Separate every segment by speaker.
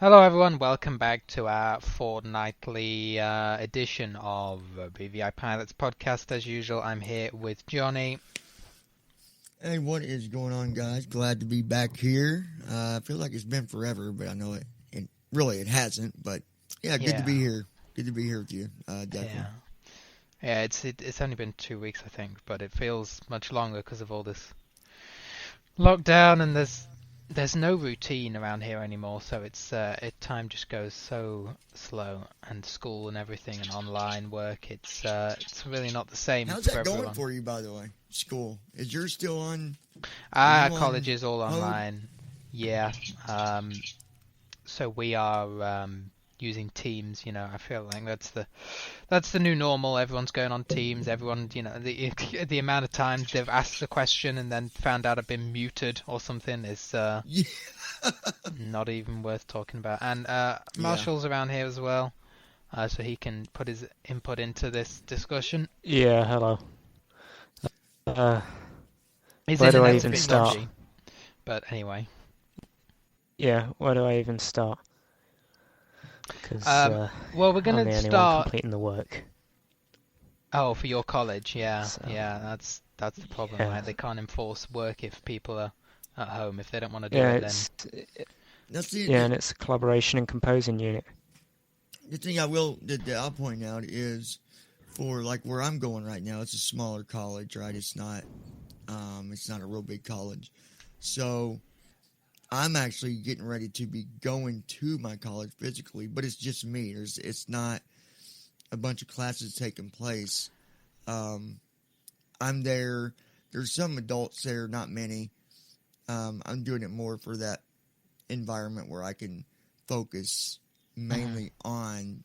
Speaker 1: Hello everyone, welcome back to our fortnightly edition of BVI Pilots podcast. As usual, I'm here with Johnny.
Speaker 2: Hey, what is going on, guys? Glad to be back here. I feel like it's been forever, but I know it really it hasn't. But yeah, good to be here. Good to be here with you, definitely.
Speaker 1: Yeah, it's only been 2 weeks, I think, but it feels much longer because of all this lockdown, and there's no routine around here anymore, so time just goes so slow, and school and everything and online work, it's really not the same
Speaker 2: How's
Speaker 1: for
Speaker 2: that going
Speaker 1: everyone.
Speaker 2: for you, by the way? School, is yours still on?
Speaker 1: College is all
Speaker 2: hold?
Speaker 1: online. Yeah. So we are using Teams. I feel like that's the new normal. Everyone's going on Teams. Everyone, the amount of times they've asked a question and then found out I've been muted or something is
Speaker 2: Yeah.
Speaker 1: not even worth talking about. And
Speaker 2: Yeah.
Speaker 1: Marshall's around here as well, so he can put his input into this discussion.
Speaker 3: Yeah, hello.
Speaker 1: His
Speaker 3: Where do I
Speaker 1: internet's a
Speaker 3: even
Speaker 1: bit
Speaker 3: start?
Speaker 1: dodgy, but anyway.
Speaker 3: Yeah, where do I even start? Because
Speaker 1: Well, we're
Speaker 3: I'm
Speaker 1: gonna
Speaker 3: the only one
Speaker 1: start.
Speaker 3: completing the work.
Speaker 1: Oh, for your college, yeah,
Speaker 3: So,
Speaker 1: yeah, that's the problem,
Speaker 3: yeah.
Speaker 1: right? They can't enforce work if people are at home. If they don't want to do
Speaker 3: Yeah,
Speaker 1: it,
Speaker 3: and it's a collaboration and composing unit.
Speaker 2: The thing that I'll point out is for like where I'm going right now. It's a smaller college, right? It's not a real big college, so I'm actually getting ready to be going to my college physically, but it's just me. It's not a bunch of classes taking place. I'm there. There's some adults there, not many. I'm doing it more for that environment where I can focus mainly on,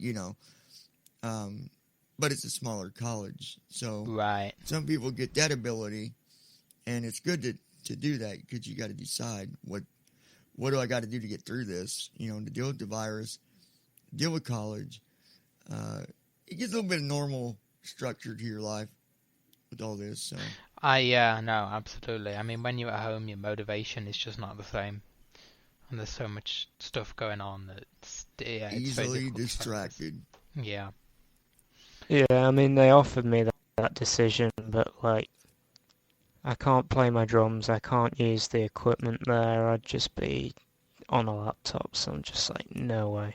Speaker 2: but it's a smaller college. So
Speaker 1: right.
Speaker 2: some people get that ability, and it's good to do that because you got to decide what do I got to do to get through this, to deal with the virus, deal with college. It gives a little bit of normal structure to your life with all this. So.
Speaker 1: Yeah, no, absolutely. I mean, when you're at home, your motivation is just not the same, and there's so much stuff going on that it's
Speaker 2: Easily distracted.
Speaker 1: Yeah.
Speaker 3: Yeah, I mean, they offered me that decision, but like, I can't play my drums, I can't use the equipment there, I'd just be on a laptop, so I'm just like, no way.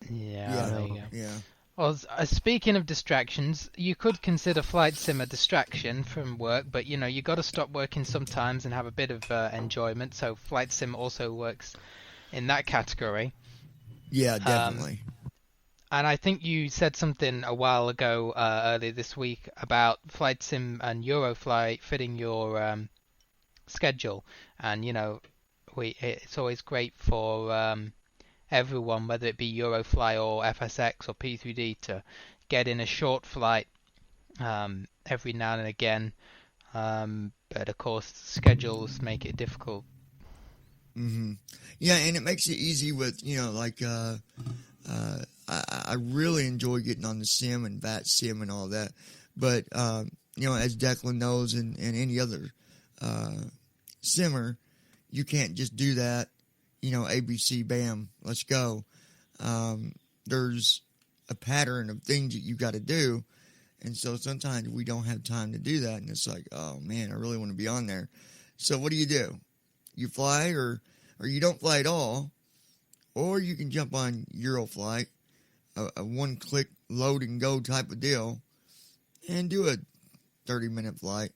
Speaker 1: Yeah, there you go.
Speaker 2: Yeah.
Speaker 1: Well, speaking of distractions, you could consider Flight Sim a distraction from work, but you got to stop working sometimes and have a bit of enjoyment. So Flight Sim also works in that category.
Speaker 2: Yeah, definitely.
Speaker 1: And I think you said something a while ago, earlier this week, about Flight Sim and Eurofly fitting your schedule. And it's always great for everyone, whether it be Eurofly or FSX or P3D, to get in a short flight every now and again. But of course, schedules make it difficult.
Speaker 2: Mm-hmm. Yeah, and it makes it easy with I really enjoy getting on the sim and VAT sim and all that, but as Declan knows, and any other simmer, you can't just do that. ABC, bam, let's go. There's a pattern of things that you got to do, and so sometimes we don't have time to do that, and it's like, oh man, I really want to be on there. So what do? You fly, or you don't fly at all, or you can jump on Eurofly, a one-click load and go type of deal, and do a 30-minute flight,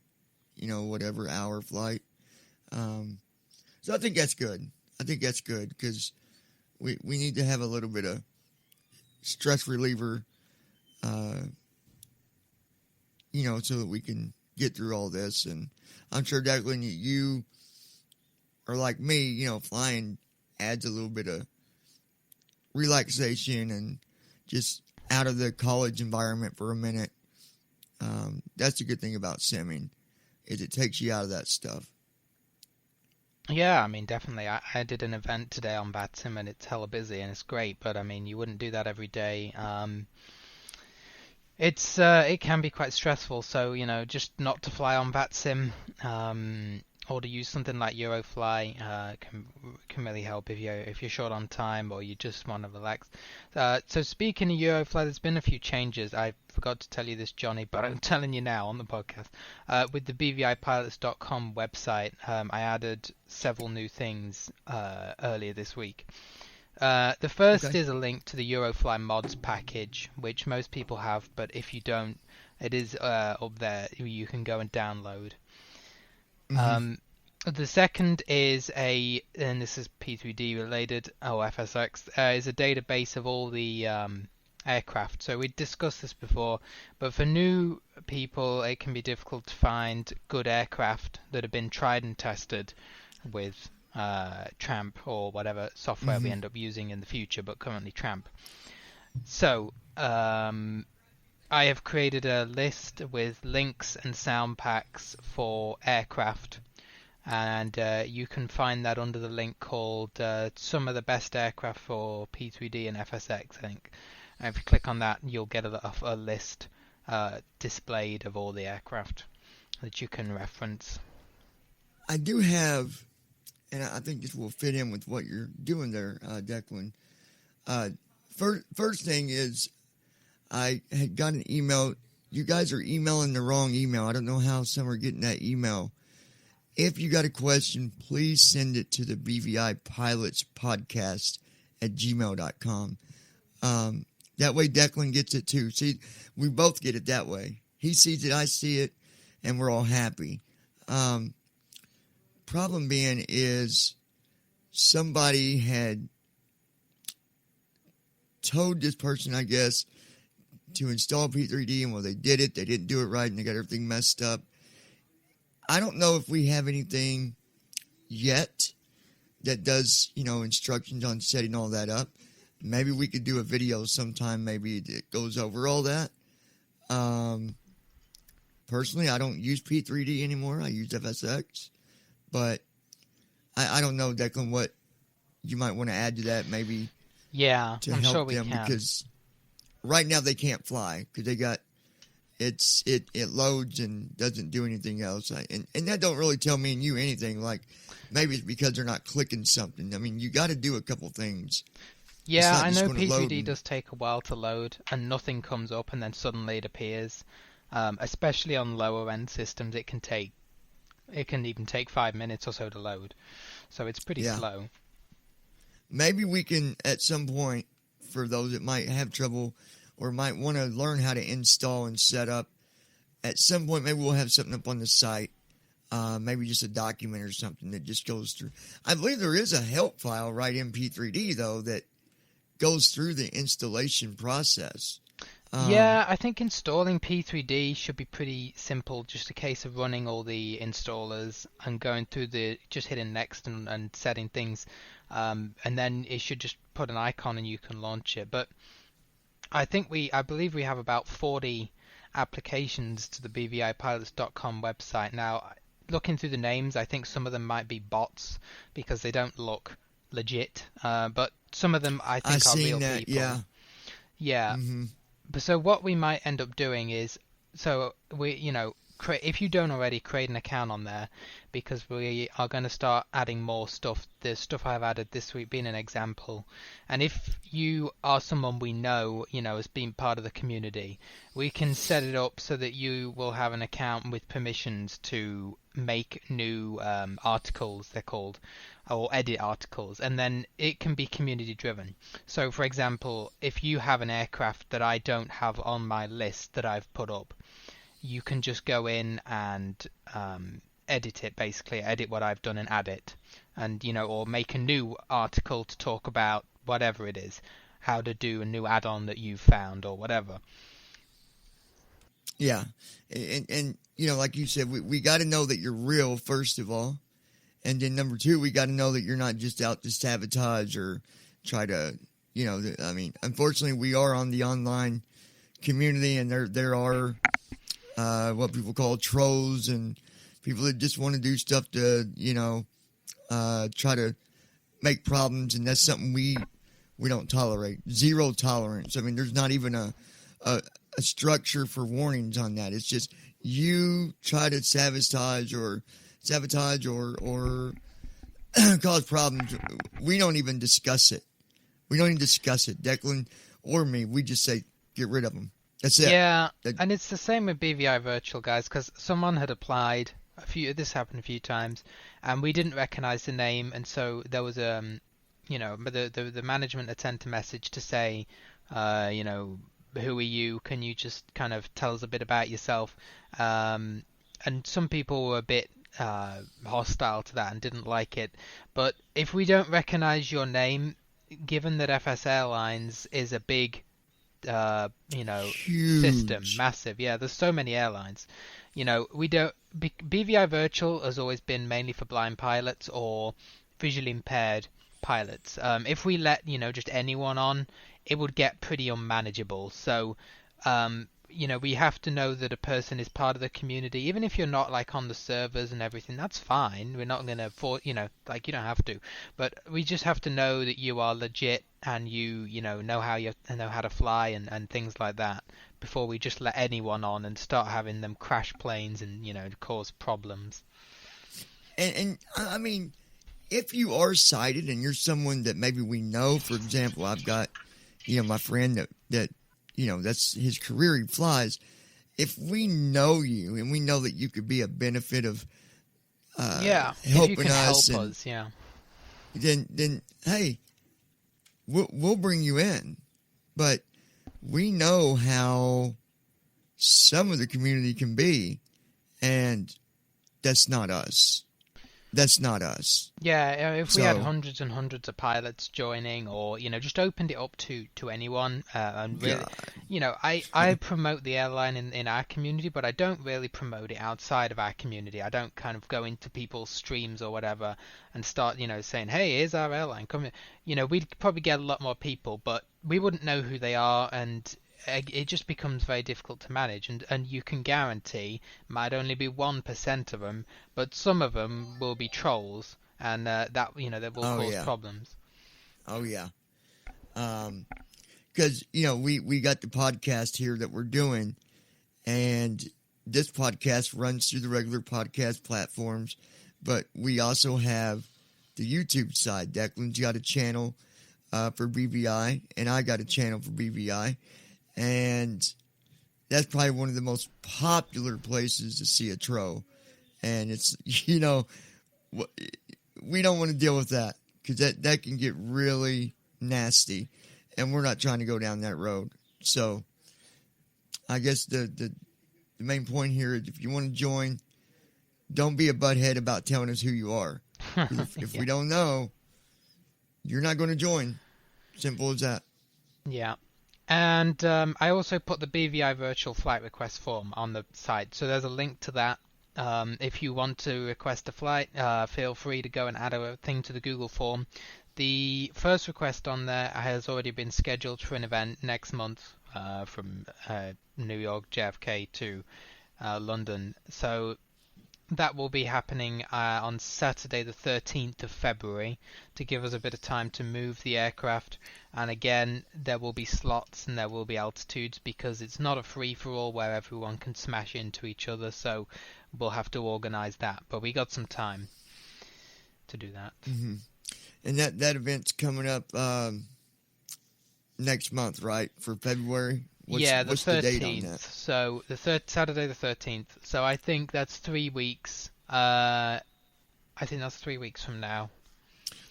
Speaker 2: whatever hour flight. So I think that's good. Because we need to have a little bit of stress reliever, so that we can get through all this. And I'm sure, Declan, you are like me, flying adds a little bit of relaxation and just out of the college environment for a minute. That's the good thing about simming, is it takes you out of that stuff.
Speaker 1: Yeah, I mean, definitely. I did an event today on VATSIM and it's hella busy and it's great, but I mean, you wouldn't do that every day. It can be quite stressful, so just not to fly on VATSIM, or to use something like Eurofly can really help if you're short on time or you just want to relax. So speaking of Eurofly, there's been a few changes. I forgot to tell you this, Johnny, but I'm telling you now on the podcast. With the BVIpilots.com website, I added several new things earlier this week. The first is a link to the Eurofly mods package, which most people have, but if you don't, it is up there. You can go and download. The second is and this is P3D related, FSX, is a database of all the aircraft. So we discussed this before, but for new people, it can be difficult to find good aircraft that have been tried and tested with Tramp or whatever software we end up using in the future, but currently Tramp. So I have created a list with links and sound packs for aircraft, and you can find that under the link called some of the best aircraft for P3D and FSX, I think. And if you click on that, you'll get a list displayed of all the aircraft that you can reference.
Speaker 2: I do have, and I think this will fit in with what you're doing there, Declan. First thing is, I had got an email. You guys are emailing the wrong email. I don't know how some are getting that email. If you got a question, please send it to the BVI Pilots Podcast at gmail.com. That way Declan gets it too. See, we both get it that way. He sees it, I see it, and we're all happy. Problem being is somebody had told this person, I guess, to install P3D, and they did it. They didn't do it right, and they got everything messed up. I don't know if we have anything yet that does, instructions on setting all that up. Maybe we could do a video sometime, maybe that goes over all that. Personally, I don't use P3D anymore. I use FSX. But I don't know, Declan, what you might want to add to that, maybe.
Speaker 1: Yeah,
Speaker 2: to
Speaker 1: I'm
Speaker 2: help
Speaker 1: sure we
Speaker 2: them,
Speaker 1: can.
Speaker 2: Because right now they can't fly because they got it loads and doesn't do anything else. And that don't really tell me and you anything. Like, maybe it's because they're not clicking something. I mean, you got to do a couple things.
Speaker 1: Yeah, I know P3D does take a while to load, and nothing comes up, and then suddenly it appears. Especially on lower end systems, it can even take 5 minutes or so to load. So it's pretty slow.
Speaker 2: Maybe we can, at some point, for those that might have trouble or might want to learn how to install and set up, at some point maybe we'll have something up on the site, maybe just a document or something that just goes through. I believe there is a help file right in P3D, though, that goes through the installation process.
Speaker 1: Yeah, I think installing P3D should be pretty simple, just a case of running all the installers and going through just hitting next and setting things, and then it should just put an icon and you can launch it. But I believe we have about 40 applications to the BVIpilots.com website. Now, looking through the names, I think some of them might be bots because they don't look legit, but some of them I think are real people. Yeah. Mm-hmm. But so what we might end up doing is, if you don't already, create an account on there, because we are going to start adding more stuff. The stuff I've added this week being an example. And if you are someone we know, as being part of the community, we can set it up so that you will have an account with permissions to make new articles, they're called, or edit articles, and then it can be community driven. So for example, if you have an aircraft that I don't have on my list that I've put up, you can just go in and edit it, basically edit what I've done and add it, and or make a new article to talk about whatever it is, how to do a new add-on that you've found or whatever.
Speaker 2: Yeah, and like you said, we got to know that you're real, first of all. And then number two, we got to know that you're not just out to sabotage or try to, unfortunately, we are on the online community, and there are what people call trolls and people that just want to do stuff to, try to make problems, and that's something we don't tolerate. Zero tolerance. I mean, there's not even a structure for warnings on that. It's just you try to sabotage or sabotage or cause problems, we don't even discuss it. We don't even discuss it. Declan or me, we just say, get rid of them. That's it.
Speaker 1: Yeah, and it's the same with BVI Virtual, guys, because someone had applied this happened a few times, and we didn't recognize the name, and so there was the management had sent a message to say, who are you? Can you just kind of tell us a bit about yourself? And some people were a bit hostile to that and didn't like it. But if we don't recognize your name, given that FS Airlines is a big,
Speaker 2: Huge.
Speaker 1: system, massive. Yeah, there's so many airlines. We don't. BVI Virtual has always been mainly for blind pilots or visually impaired pilots. If we let just anyone on, it would get pretty unmanageable. So, we have to know that a person is part of the community, even if you're not like on the servers and everything. That's fine. We're not gonna you don't have to, but we just have to know that you are legit and you know how to fly and things like that before we just let anyone on and start having them crash planes and cause problems.
Speaker 2: And I mean, if you are sighted and you're someone that maybe we know, for example, I've got my friend that that's his career, he flies. If we know you and we know that you could be a benefit of
Speaker 1: if
Speaker 2: helping
Speaker 1: you can
Speaker 2: us,
Speaker 1: help us, yeah,
Speaker 2: then hey, we'll bring you in. But we know how some of the community can be, and that's not us. That's not us.
Speaker 1: Yeah, if we had hundreds and hundreds of pilots joining, or just opened it up to anyone, and really, I promote the airline in our community, but I don't really promote it outside of our community. I don't kind of go into people's streams or whatever and start saying, hey, here's our airline, come here. We'd probably get a lot more people, but we wouldn't know who they are, and it just becomes very difficult to manage, and you can guarantee might only be 1% of them, but some of them will be trolls, and that will cause problems.
Speaker 2: Oh yeah, because we got the podcast here that we're doing, and this podcast runs through the regular podcast platforms, but we also have the YouTube side. Declan's got a channel for BVI, and I got a channel for BVI. And that's probably one of the most popular places to see a troll. And it's, we don't want to deal with that because that can get really nasty. And we're not trying to go down that road. So I guess the main point here is if you want to join, don't be a butthead about telling us who you are. If we don't know, you're not going to join. Simple as that.
Speaker 1: Yeah. And I also put the BVI virtual flight request form on the site, so there's a link to that. If you want to request a flight, feel free to go and add a thing to the Google form. The first request on there has already been scheduled for an event next month from New York JFK to London. So that will be happening on Saturday the 13th of February to give us a bit of time to move the aircraft. And again, there will be slots and there will be altitudes because it's not a free-for-all where everyone can smash into each other. So we'll have to organise that. But we got some time to do that.
Speaker 2: Mm-hmm. And that event's coming up next month, right? For February?
Speaker 1: The 13th.
Speaker 2: The date on that?
Speaker 1: So Saturday the 13th. So I think that's 3 weeks. I think that's 3 weeks from now.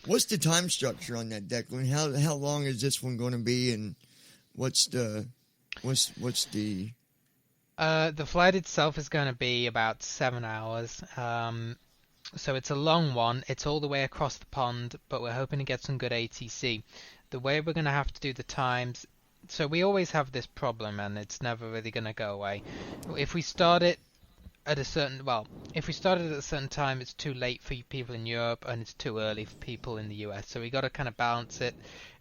Speaker 2: What's the time structure on that, Declan? How long is this one going to be, and what's the
Speaker 1: the flight itself is going to be about 7 hours. So it's a long one. It's all the way across the pond, but we're hoping to get some good ATC. The way we're going to have to do the times. So we always have this problem, and it's never really going to go away. If we start it at a certain time, it's too late for people in Europe, and it's too early for people in the US. So we got to kind of balance it.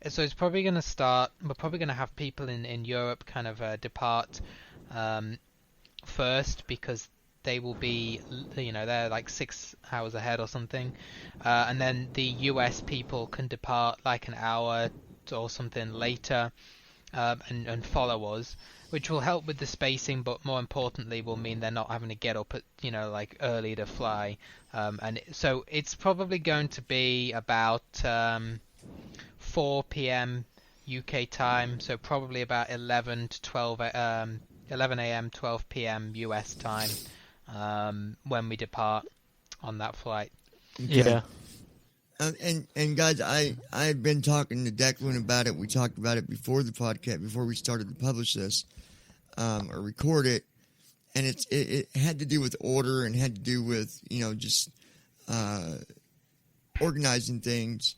Speaker 1: So it's probably going to start. We're probably going to have people in Europe kind of depart first because they will be, they're like 6 hours ahead or something, and then the US people can depart like an hour or something later. and follow us, which will help with the spacing, but more importantly will mean they're not having to get up at like early to fly. So it's probably going to be about 4 p.m. UK time, so probably about 11 to 12 11 a.m. 12 p.m. US time when we depart on that flight.
Speaker 2: Okay.
Speaker 3: Yeah.
Speaker 2: And guys, I've been talking to Declan about it. We talked about it before the podcast, before we started to publish this or record it, and it had to do with order and had to do with just organizing things.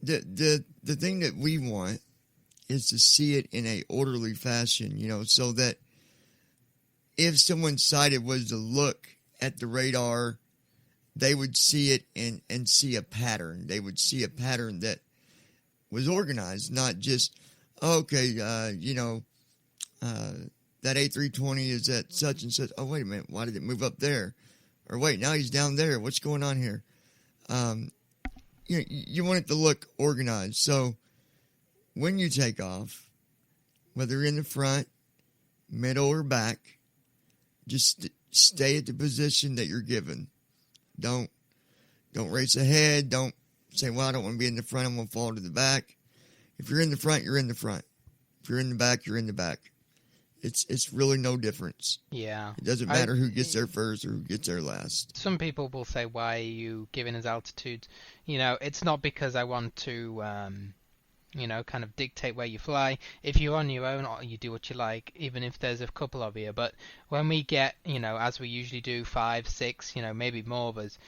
Speaker 2: The thing that we want is to see it in a orderly fashion, so that if someone's sighted was to look at the radar, they would see it and see a pattern. They would see a pattern that was organized, not just, that A320 is at such and such. Oh, wait a minute. Why did it move up there? Or wait, now he's down there. What's going on here? You want it to look organized. So when you take off, whether in the front, middle, or back, just stay at the position that you're given. Don't race ahead. Don't say, well, I don't want to be in the front. I'm going to fall to the back. If you're in the front, you're in the front. If you're in the back, you're in the back. It's really no difference.
Speaker 1: Yeah.
Speaker 2: It doesn't matter who gets there first or who gets there last.
Speaker 1: Some people will say, why are you giving us altitude? It's not because I want to, kind of dictate where you fly. If you're on your own, you do what you like, even if there's a couple of you. But when we get, as we usually do, 5, 6, maybe more of us,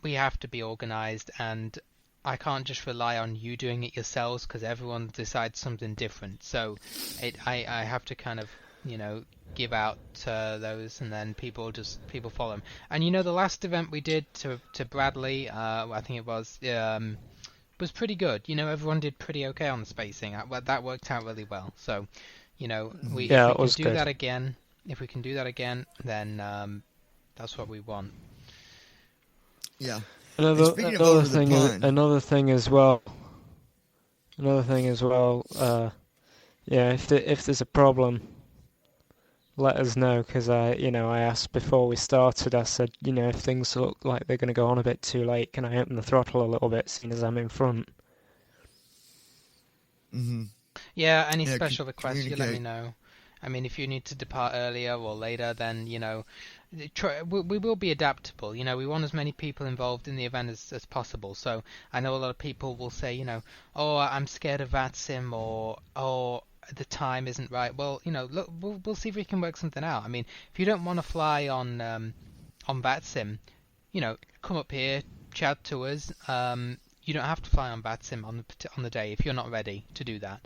Speaker 1: we have to be organized, and I can't just rely on you doing it yourselves because everyone decides something different. So I have to kind of, give out those, and then people follow them. And the last event we did to Bradley, I think it was pretty good. Everyone did pretty okay on the spacing. That worked out really well. So, if we can do that again, then that's what we want.
Speaker 2: Yeah.
Speaker 3: Another thing as well. If there's a problem, let us know, because I asked before we started. I said, if things look like they're going to go on a bit too late, can I open the throttle a little bit, seeing as I'm in front?
Speaker 2: Mm-hmm.
Speaker 1: Yeah. Any special requests, you let me know. I mean, if you need to depart earlier or later, then we will be adaptable. We want as many people involved in the event as possible. So I know a lot of people will say, oh, I'm scared of VATSIM, or the time isn't right. Well, look, we'll see if we can work something out. I mean, if you don't want to fly on VATSIM, come up here, chat to us. You don't have to fly on VATSIM on the day if you're not ready to do that.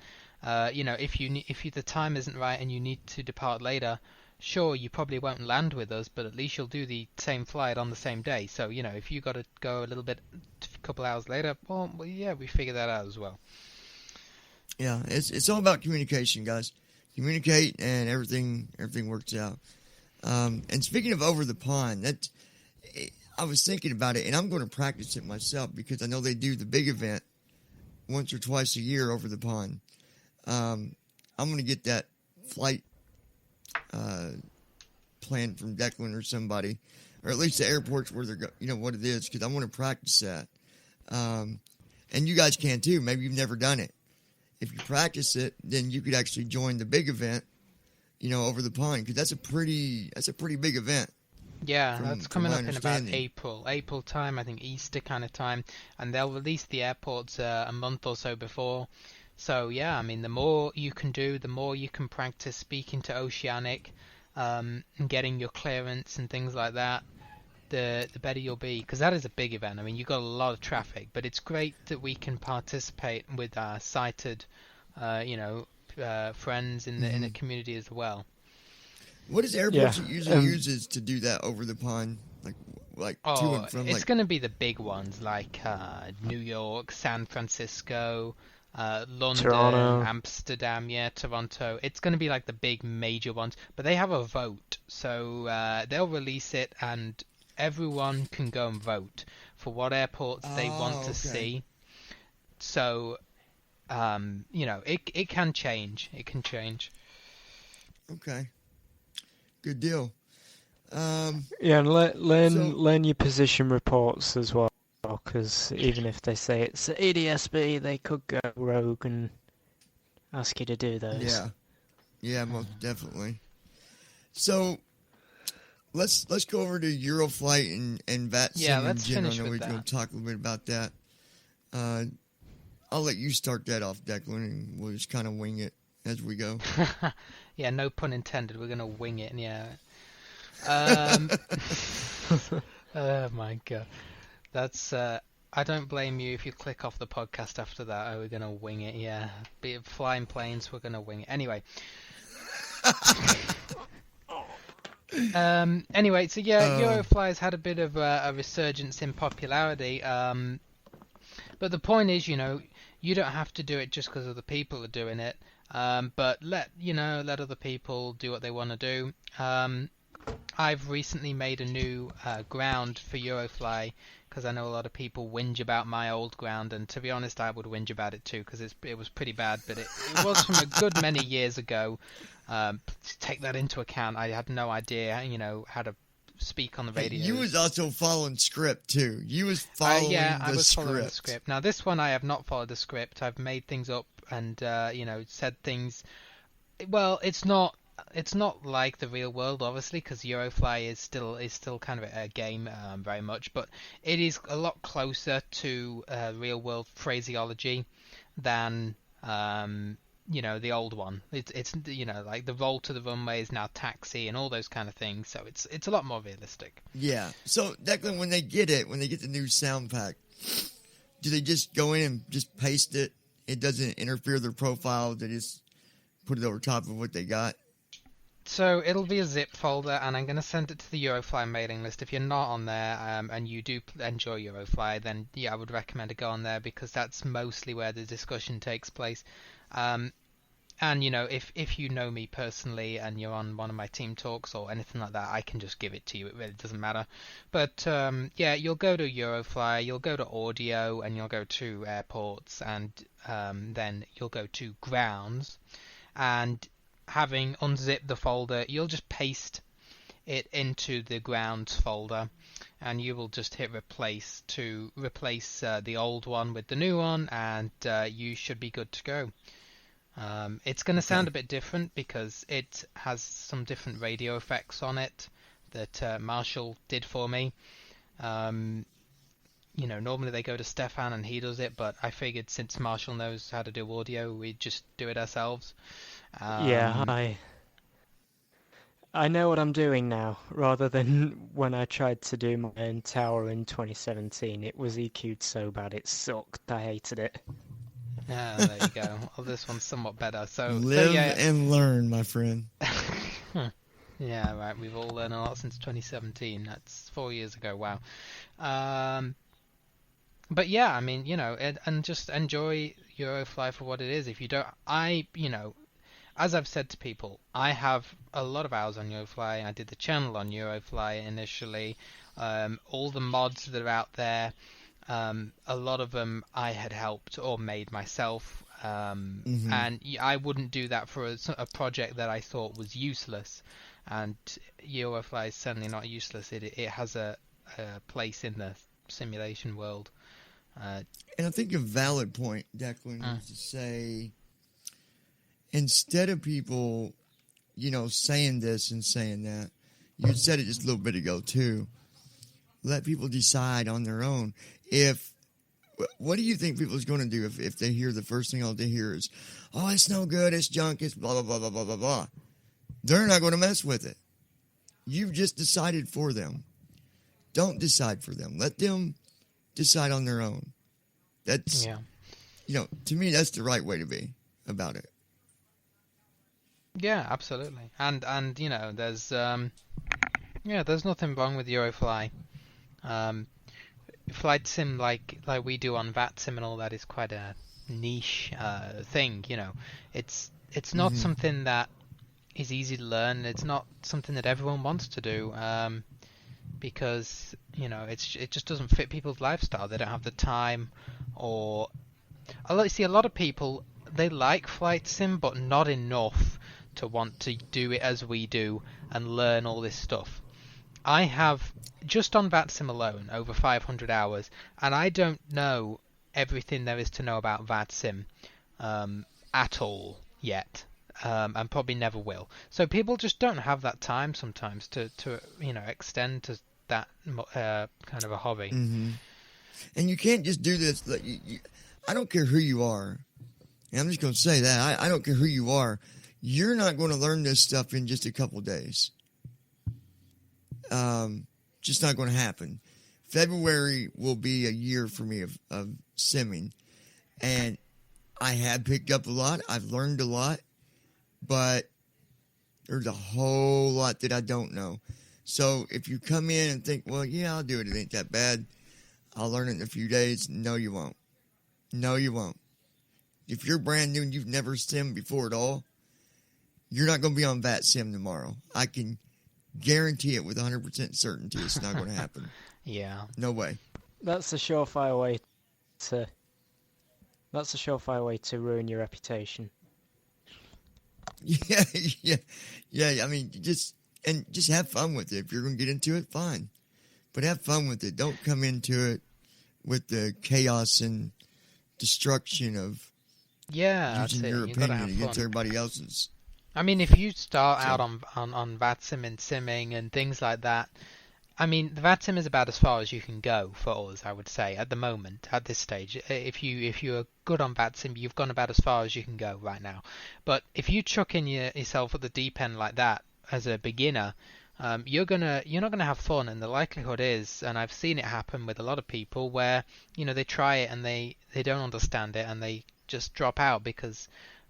Speaker 1: If the time isn't right and you need to depart later, sure, you probably won't land with us, but at least you'll do the same flight on the same day. So, if you got to go a little bit, a couple hours later, well, yeah, we figure that out as well.
Speaker 2: Yeah, it's all about communication, guys. Communicate, and everything works out. And speaking of over the pond, I was thinking about it, and I'm going to practice it myself because I know they do the big event once or twice a year over the pond. I'm going to get that flight plan from Declan or somebody, or at least the airports where they're what it is, because I want to practice that. And you guys can too. Maybe you've never done it. If you practice it, then you could actually join the big event, over the pond, because that's a pretty big event.
Speaker 1: Yeah, that's coming up in about April time, I think Easter kind of time, and they'll release the airports a month or so before. So yeah, I mean, the more you can do, the more you can practice speaking to Oceanic, and getting your clearance and things like that, the better you'll be, because that is a big event. I mean, you've got a lot of traffic, but it's great that we can participate with our sighted, friends in the community as well.
Speaker 2: What is airports it usually uses to do that over the pond, like to and from?
Speaker 1: It's going to be the big ones like New York, San Francisco, London,
Speaker 3: Toronto.
Speaker 1: Amsterdam, Toronto. It's going to be like the big major ones, but they have a vote, so they'll release it, and everyone can go and vote for what airports they want to see. So it can change. It can change.
Speaker 2: Okay, good deal.
Speaker 3: Yeah, and
Speaker 2: So
Speaker 3: learn your position reports as well, because even if they say it's ADSB, they could go rogue and ask you to do those.
Speaker 2: yeah, most definitely. So let's go over to Euroflight and
Speaker 1: Yeah,
Speaker 2: VATSIM in
Speaker 1: let's
Speaker 2: general. I
Speaker 1: finish
Speaker 2: know
Speaker 1: with
Speaker 2: we're going
Speaker 1: that.
Speaker 2: to talk a little bit about that. I'll let you start that off, Declan, and we'll just kind of wing it as we go.
Speaker 1: Yeah, no pun intended. We're gonna wing it. Yeah. Um. Oh my god. That's. I don't blame you if you click off the podcast after that. Oh, we're gonna wing it. Yeah. Be it flying planes, we're gonna wing it. Anyway. Anyway, so yeah, Eurofly's had a bit of a resurgence in popularity. But the point is, you don't have to do it just because other people are doing it. But let other people do what they want to do. I've recently made a new ground for Eurofly because I know a lot of people whinge about my old ground, and to be honest, I would whinge about it too because it was pretty bad. But it was from a good many years ago. Take that into account. I had no idea, how to speak on the radio.
Speaker 2: You was also following script too. You was following
Speaker 1: I
Speaker 2: the
Speaker 1: was
Speaker 2: script.
Speaker 1: following the script. Now this one I have not followed the script. I've made things up and said things. Well, it's not like the real world, obviously, because Eurofly is still kind of a game very much, but it is a lot closer to real world phraseology than the old one. It's like the roll to the runway is now taxi and all those kind of things. So it's a lot more realistic.
Speaker 2: Yeah. So Declan, when they get the new sound pack, do they just go in and just paste it? It doesn't interfere with their profile. They just put it over top of what they got.
Speaker 1: So it'll be a zip folder, and I'm going to send it to the Eurofly mailing list. If you're not on there and you do enjoy Eurofly, then yeah, I would recommend to go on there because that's mostly where the discussion takes place. And if you know me personally and you're on one of my team talks or anything like that, I can just give it to you. It really doesn't matter. But yeah, you'll go to Eurofly, you'll go to audio, and you'll go to airports, and then you'll go to grounds. And having unzipped the folder, you'll just paste it into the grounds folder, and you will just hit replace to replace the old one with the new one, and you should be good to go. It's going to sound a bit different because it has some different radio effects on it that Marshall did for me. Normally they go to Stefan and he does it, but I figured since Marshall knows how to do audio, we'd just do it ourselves.
Speaker 3: Yeah, I know what I'm doing now, rather than when I tried to do my own tower in 2017. It was EQ'd so bad it sucked. I hated it.
Speaker 1: Ah, there you go. Well, this one's somewhat better.
Speaker 2: Live and learn, my friend.
Speaker 1: Yeah, right. We've all learned a lot since 2017. That's 4 years ago. Wow. But yeah, I mean, and just enjoy Eurofly for what it is. If you don't, as I've said to people, I have a lot of hours on Eurofly. I did the channel on Eurofly initially. All the mods that are out there, a lot of them I had helped or made myself. And I wouldn't do that for a project that I thought was useless. And Eurofly is certainly not useless. It has a place in the simulation world.
Speaker 2: And I think a valid point, Declan, is to say, instead of people, saying this and saying that, you said it just a little bit ago too, let people decide on their own. What do you think people's going to do if they hear the first thing all they hear is, oh, it's no good, it's junk, it's blah, blah, blah, blah, blah, blah, blah. They're not going to mess with it. You've just decided for them. Don't decide for them. Let them decide on their own. That's, to me, that's the right way to be about it.
Speaker 1: Yeah, absolutely. And there's nothing wrong with Eurofly. Flight sim like we do on VATSIM and all that is quite a niche thing. It's not something that is easy to learn. It's not something that everyone wants to do. Because it just doesn't fit people's lifestyle. They don't have the time, or a lot of people, they like flight sim, but not enough to want to do it as we do and learn all this stuff. I have just on VATSIM alone over 500 hours, and I don't know everything there is to know about VATSIM at all yet, and probably never will. So people just don't have that time sometimes to extend to that kind of a hobby.
Speaker 2: Mm-hmm. And you can't just do this. Like, I don't care who you are. And I'm just going to say that. I don't care who you are. You're not going to learn this stuff in just a couple of days. Just not going to happen. February will be a year for me of simming. And I have picked up a lot. I've learned a lot. But there's a whole lot that I don't know. So if you come in and think, well, yeah, I'll do it. It ain't that bad. I'll learn it in a few days. No, you won't. No, you won't. If you're brand new and you've never simmed before at all, you're not going to be on VATSIM tomorrow. I can guarantee it with 100% certainty it's not going to happen.
Speaker 1: Yeah.
Speaker 2: No way.
Speaker 3: That's a surefire way to. That's a surefire way to ruin your reputation.
Speaker 2: Yeah. I mean, just have fun with it. If you're going to get into it, fine. But have fun with it. Don't come into it with the chaos and destruction of using your opinion against everybody else's.
Speaker 1: I mean, if you start out on VATSIM and simming and things like that, I mean, the VATSIM is about as far as you can go for us, I would say, at the moment, at this stage. If you're good on VATSIM, you've gone about as far as you can go right now. But if you chuck in yourself at the deep end like that as a beginner, you're not gonna have fun, and the likelihood is, and I've seen it happen with a lot of people, where they try it and they don't understand it and they just drop out because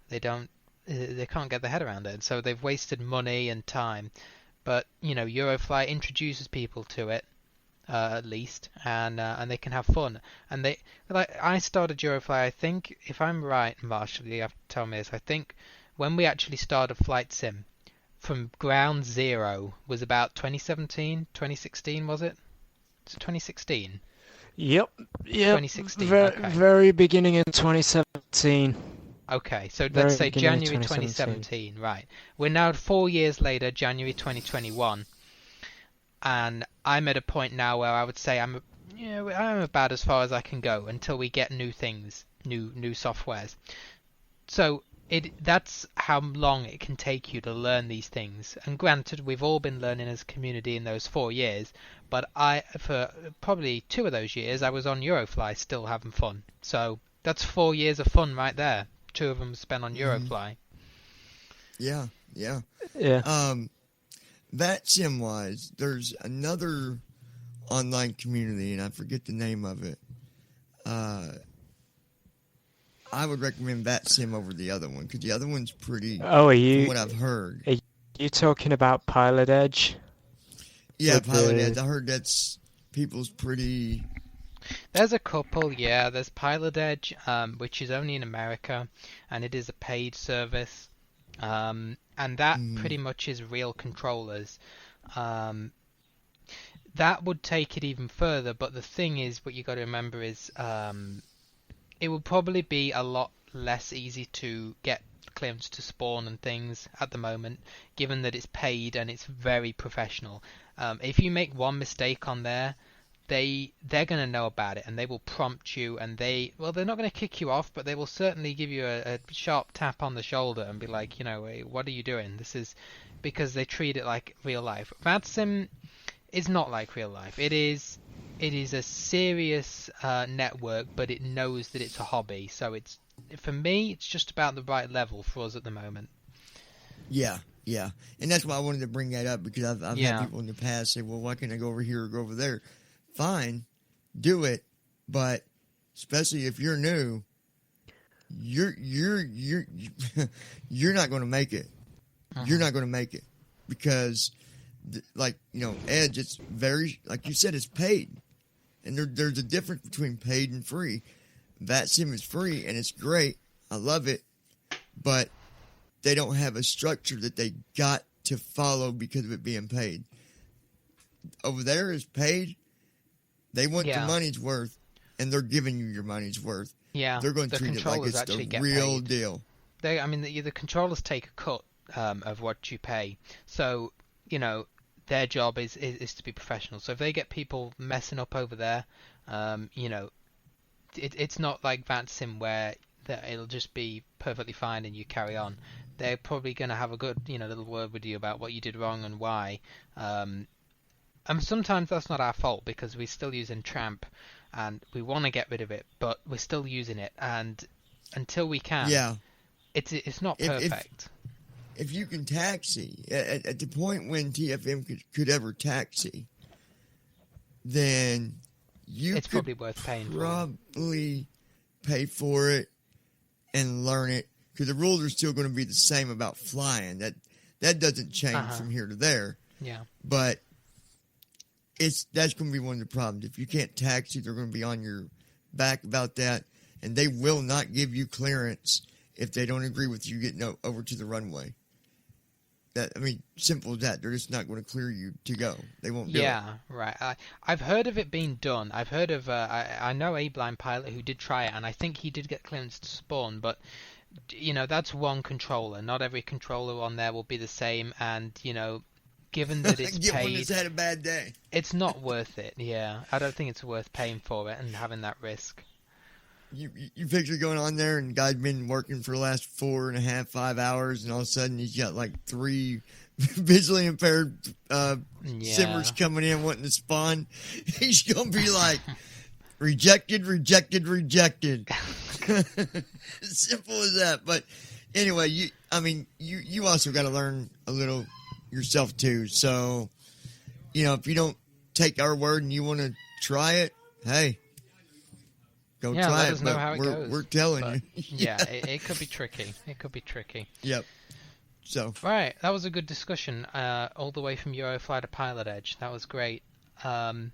Speaker 1: they can't get their head around it, and so they've wasted money and time. But Eurofly introduces people to it at least, and they can have fun. And I started Eurofly. I think, if I'm right, Marshall, you have to tell me this. I think when we actually started Flight Sim from ground zero was about 2017, 2016, was it? So 2016.
Speaker 3: Yep.
Speaker 1: 2016.
Speaker 3: Very beginning in 2017.
Speaker 1: Okay, so let's say January 2017, right. We're now 4 years later, January 2021, and I'm at a point now where I would say I'm about as far as I can go until we get new things, new softwares. So that's how long it can take you to learn these things. And granted, we've all been learning as a community in those 4 years, but for probably 2 of those years, I was on Eurofly still having fun. So that's 4 years of fun right there. 2 of them spent on Eurofly.
Speaker 2: Yeah.
Speaker 3: Yeah.
Speaker 2: VATSIM wise, there's another online community, and I forget the name of it. I would recommend VATSIM over the other one because the other one's pretty.
Speaker 3: Oh,
Speaker 2: from what I've heard?
Speaker 3: Are you talking about Pilot Edge?
Speaker 2: Yeah, Pilot Edge. I heard that's people's pretty.
Speaker 1: There's a couple, yeah. There's Pilot Edge, which is only in America, and it is a paid service, and that pretty much is real controllers. That would take it even further, but the thing is, what you got to remember is, it would probably be a lot less easy to get clearance to spawn and things at the moment, given that it's paid and it's very professional. If you make one mistake on there, they're going to know about it, and they will prompt you, and they're not going to kick you off, but they will certainly give you a sharp tap on the shoulder and be like, hey, what are you doing? This is because they treat it like real life. VATSIM is not like real life. It is a serious network, but it knows that it's a hobby. So for me, it's just about the right level for us at the moment.
Speaker 2: Yeah, and that's why I wanted to bring that up, because I've had people in the past say, well, why can't I go over here or go over there? Fine, do it, but especially if you're new, you're not going to make it. You're not going to make it because, Edge, it's very, like you said, it's paid, and there's a difference between paid and free. VATSIM is free and it's great. I love it, but they don't have a structure that they got to follow because of it being paid. Over there is paid. They want their money's worth. and they're giving you your money's worth.
Speaker 1: Yeah,
Speaker 2: They're going to
Speaker 1: the
Speaker 2: treat it like
Speaker 1: controllers
Speaker 2: it's
Speaker 1: actually
Speaker 2: the
Speaker 1: get
Speaker 2: real
Speaker 1: paid.
Speaker 2: deal.
Speaker 1: The controllers take a cut of what you pay. So, their job is to be professional. So if they get people messing up over there, it's not like VATSIM where it'll just be perfectly fine and you carry on. They're probably going to have a good, little word with you about what you did wrong and why. And sometimes that's not our fault because we're still using Tramp and we want to get rid of it, but we're still using it. And until we can, it's not perfect.
Speaker 2: If you can taxi, at the point when TFM could ever taxi, then
Speaker 1: it's probably worth paying for.
Speaker 2: Probably pay for it and learn it, because the rules are still going to be the same about flying. That doesn't change from here to there.
Speaker 1: Yeah.
Speaker 2: But that's going to be one of the problems. If you can't taxi, they're going to be on your back about that, and they will not give you clearance if they don't agree with you getting over to the runway. Simple as that. They're just not going to clear you to go. They won't do it.
Speaker 1: Yeah, right. I've heard of it being done. I've heard of I know a blind pilot who did try it, and I think he did get clearance to spawn, but that's one controller. Not every controller on there will be the same, and given that it's
Speaker 2: Get
Speaker 1: paid,
Speaker 2: one that's had a bad day.
Speaker 1: It's not worth it. Yeah, I don't think it's worth paying for it and having that risk.
Speaker 2: You picture going on there and guy's been working for the last 4.5, 5 hours, and all of a sudden he's got like 3 visually impaired simmers coming in wanting to spawn. He's gonna be like, rejected. Simple as that. But anyway, you also got to learn a little yourself too. So if you don't take our word and you want to try it, hey. Go try
Speaker 1: let
Speaker 2: it,
Speaker 1: us know how it goes.
Speaker 2: We're telling you.
Speaker 1: Yeah, it could be tricky. It could be tricky.
Speaker 2: Yep. So.
Speaker 1: Right, that was a good discussion. All the way from Eurofly to Pilot Edge. That was great. So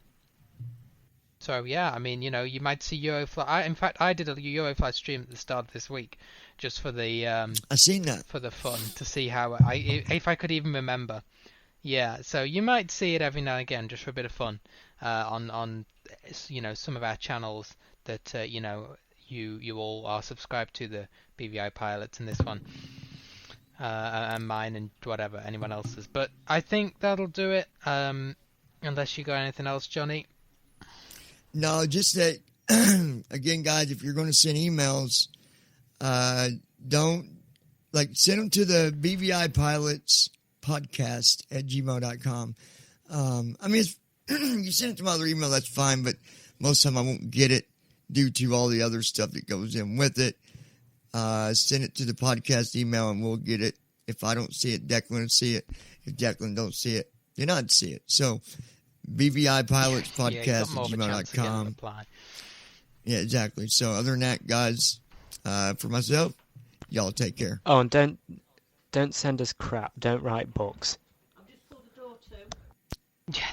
Speaker 1: yeah, you might see Eurofly. In fact, I did a Eurofly stream at the start of this week, just for the.
Speaker 2: I seen that.
Speaker 1: For the fun to see how if I could even remember. Yeah, so you might see it every now and again, just for a bit of fun, on some of our channels that you all are subscribed to, the BVI pilots and this one, and mine and whatever anyone else's. But I think that'll do it. Unless you got anything else, Johnny.
Speaker 2: No, just that. Again, guys, if you're going to send emails, don't send them to the BVI pilots podcast at gmail.com. You send it to my other email, that's fine, but most of the time I won't get it due to all the other stuff that goes in with it. Send it to the podcast email and we'll get it. If I don't see it, Declan will see it. If Declan don't see it, then I'd see it. So BVI pilots podcast at gmail.com. Yeah, exactly. So other than that, guys, for myself, y'all take care.
Speaker 3: Oh, and don't send us crap. Don't write books.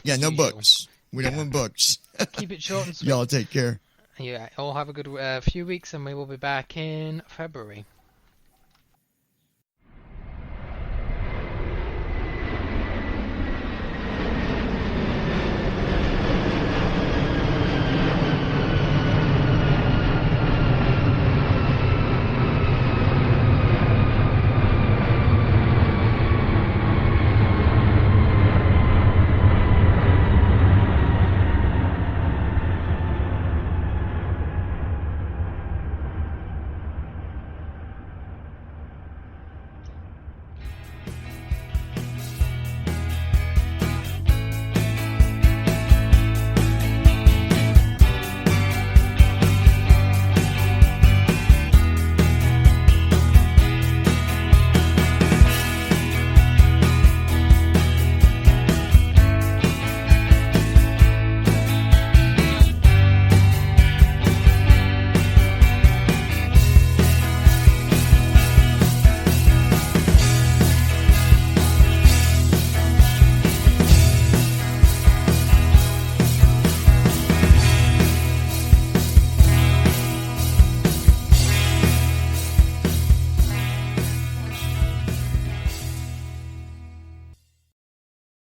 Speaker 2: Yeah, no books. We don't want books.
Speaker 1: Keep it short and sweet.
Speaker 2: Y'all take care.
Speaker 1: Yeah, all have a good few weeks, and we will be back in February.